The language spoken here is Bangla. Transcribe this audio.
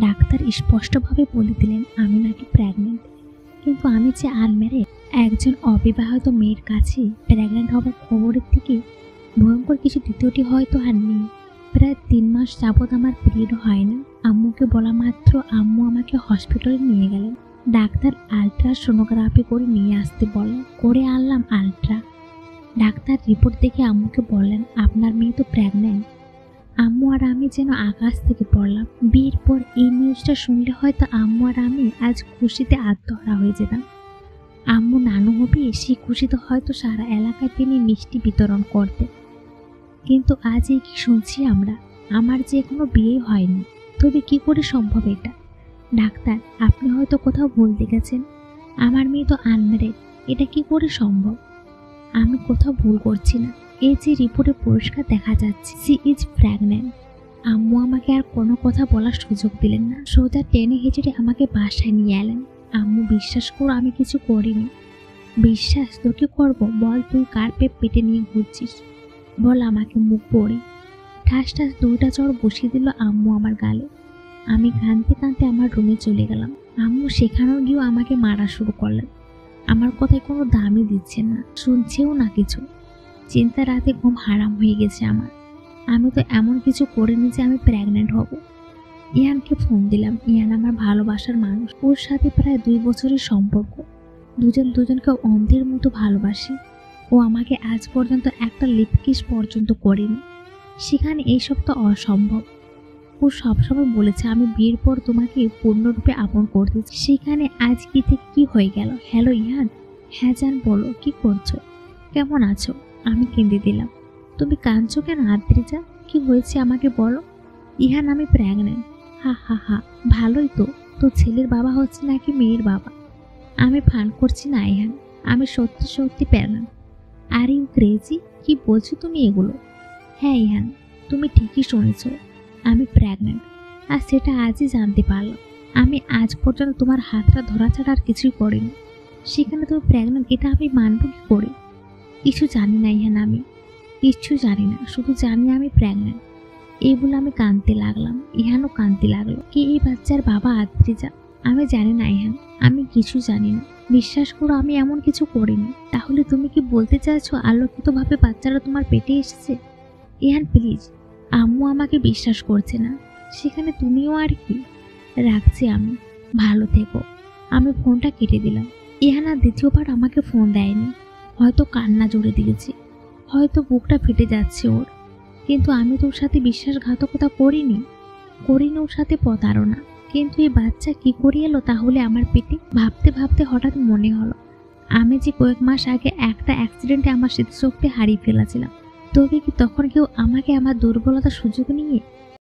ডাক্তার স্পষ্টভাবে বলে দিলেন আমি নাকি প্রেগনেন্ট। কিন্তু আমি যে আনম্যারিড, একজন অবিবাহিত মেয়ের কাছে প্রেগনেন্ট হবার খবরের থেকে ভয়ঙ্কর কিছু দ্বিতীয়টি হয়তো আর নেই। প্রায় 3 মাস যাবৎ আমার পিরিয়ড হয় না। আম্মুকে বলা মাত্র আম্মু আমাকে হসপিটালে নিয়ে গেলেন। ডাক্তার আলট্রাসোনোগ্রাফি করে নিয়ে আসতে বললেন। করে আনলাম আলট্রা। ডাক্তার রিপোর্ট দেখে আম্মুকে বললেন আপনার মেয়ে তো প্রেগনেন্ট। আম্মু আর আমি যেন আকাশ থেকে পড়লাম। বিয়ের পর এই নিউজটা শুনলে হয়তো আম্মু আর আমি আজ খুশিতে আত্মহারা হয়ে যেতাম। আম্মু নানু হবে, সেই খুশিতে হয়তো সারা এলাকায় তিনি মিষ্টি বিতরণ করতেন। কিন্তু আজ এই কি শুনছি আমরা, আমার যে এখনো বিয়ে হয়নি। তবে কি করে সম্ভব এটা? ডাক্তার আপনি হয়তো কোথাও ভুল দেখেছেন, আমার মেয়ে তো আনম্যারিড, এটা কি করে সম্ভব? আমি কোথাও ভুল করছি না, এই যে রিপোর্টে পরিষ্কার দেখা যাচ্ছে সি ইজ প্রেগন্যান্ট। আম্মু আমাকে আর কোনো কথা বলার সুযোগ দিলেন না, সোজা টেনে হেঁচড়ে আমাকে বাসায় নিয়ে এলেন। আম্মু বিশ্বাস করো আমি কিছু করিনি। বিশ্বাস তোকে করবো? বল তুই কার পেটে নিয়ে ঘুরছিস, বল আমাকে মুখ পড়ি। ঠাস ঠাস 2টা চড় বসিয়ে দিল আম্মু আমার গালে। আমি কাঁদতে কাঁদতে আমার রুমে চলে গেলাম। আম্মু সেখানেও গিয়েও আমাকে মারা শুরু করলেন। আমার কথায় কোনো দামই দিচ্ছেন না, শুনছেও না কিছু। চিন্তা রাতে ঘুম হারাম হয়ে গেছে আমার। আমি তো এমন কিছু করিনি যে আমি প্রেগনেন্ট হব। ইয়ানকে ফোন দিলাম। ইয়ান আমার ভালোবাসার মানুষ, ওর সাথে প্রায় 2 বছরের সম্পর্ক। দুজন দুজনকে অন্ধের মতো ভালোবাসি। ও আমাকে আজ পর্যন্ত একটা লিপ কিস পর্যন্ত করেনি। সেখানে এইসব তো অসম্ভব। ও সবসময় বলেছে আমি বিয়ের পর তোমাকে পূর্ণরূপে আপন করতে। সেখানে আজ কি থেকে কি হয়ে গেল? হ্যালো ইয়ান। হ্যাঁ জান বলো, কি করছো, কেমন আছো? আমি কেঁদে দিলাম। তুমি কাঁদছো কেন আদ্রিজা? কি হয়েছে আমাকে বলো। ইহান আমি প্রেগনেন্ট। হা হা হা, ভালোই তো। তো ছেলের বাবা হচ্ছে নাকি মেয়ের বাবা? আমি ফান করছি না ইহান, আমি সত্যি সত্যি প্রেগনেন্ট। আর ইউ ক্রেজি, কি বলছো তুমি এগুলো? হ্যাঁ ইহান, তুমি ঠিকই শুনেছ, আমি প্রেগনেন্ট। আর সেটা আজই জানতে পারলাম। আমি আজ পর্যন্ত তোমার হাতটা ধরা ছাড়া আর কিছুই করিনি। সেখানে তুমি প্রেগনেন্ট, এটা আমি মানব কি করে? কিছু জানি না ইহান, আমি কিচ্ছু জানি না, শুধু জানি আমি প্রেগনেন্ট। এই বলে আমি কাঁদতে লাগলাম। ইহানও কাঁদতে লাগলো। কে এই বাচ্চার বাবা আদ্রিজা? আমি জানি না ইহান, আমি কিছু জানি না। বিশ্বাস করো আমি এমন কিছু করিনি। তাহলে তুমি কি বলতে চাইছো আলোকিতভাবে বাচ্চারা তোমার পেটে এসেছে? ইহান প্লিজ, আম্মু আমাকে বিশ্বাস করছে না, সেখানে তুমিও আর কি। রাখছি আমি, ভালো থেকো। আমি ফোনটা কেটে দিলাম। ইহান আর দ্বিতীয়বার আমাকে ফোন দেয়নি। হয়তো কান্না জোরে দিয়েছে, হয়তো বুকটা ফেটে যাচ্ছে ওর। কিন্তু আমি তো ওর সাথে বিশ্বাসঘাতকতা করিনি ওর সাথে প্রতারণা। কিন্তু এই বাচ্চা কি করে এলো তাহলে আমার পেটে? ভাবতে ভাবতে হঠাৎ মনে হলো আমি যে কয়েক মাস আগে একটা অ্যাক্সিডেন্টে আমার স্মৃতিশক্তি হারিয়ে ফেলেছিলাম। তবে কি তখন কেউ আমাকে আমার দুর্বলতার সুযোগ নিয়ে